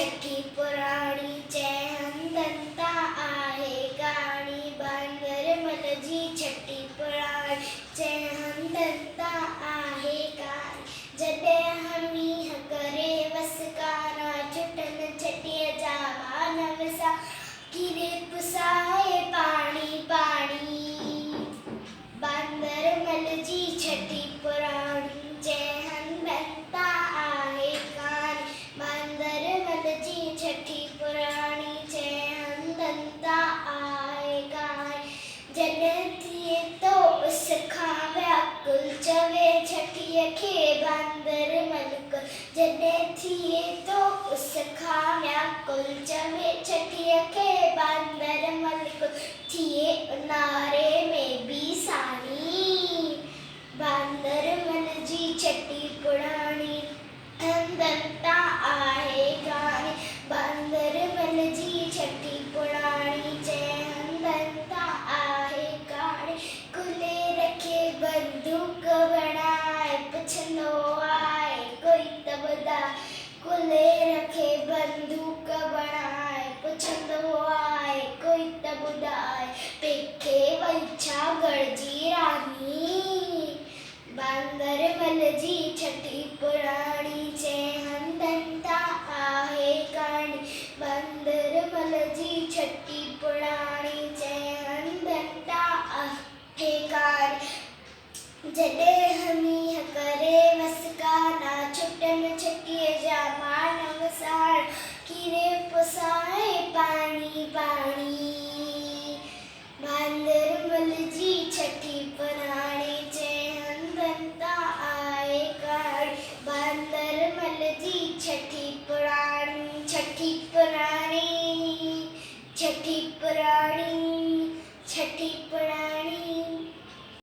छठी पुराणी जय हंदंता आहे गाणी बांगर जी छठी पुराणी जय हंदंता आहे गाणी जॾहिं हमीह करे वसकारा छुटन छठीअ जा वान वसा किरे पुसाए पाणी पाणी बांगर जी छठी पुराणी जय हंदंता आहे गाणी बांगर जी छठी पुराणी जय हंदंता आहे गाणी जॾहिं थिए तो उस खां व्याकुल चवे छठीअ खे बांदर मलिक जॾहिं थिए तो उस खां व्याकुल चवे छठीअ खे बांदर मलिक थिए उन्हारे में बि साणी बांदर जी छठी पुराणी हंदंता आहे गाणी बांदर जी छठी पुराणी जय हंदंता आहे गाणी कुले रखे बंदूक बणाए पुछंदो आहे कोई त ॿुधाए कुले रखे बंदूक बणाए पुछंदो आहे कोई त ॿुधाए पेखे वई छा गढ़जी रानी बांगर जी छठी पुराणी जय हंदंता आहे गाणी बांगर जी छठी पुराणी जय हंदंता आहे गाणी जॾहिं हमीह करे वसकाना छुटन छठीअ जा मान वसाण किरे पुसाए पाणी पाणी बांगर जी छठी पुराणी जय हंदंता आहे गाणी बांदर जी छठी पुराणी छठी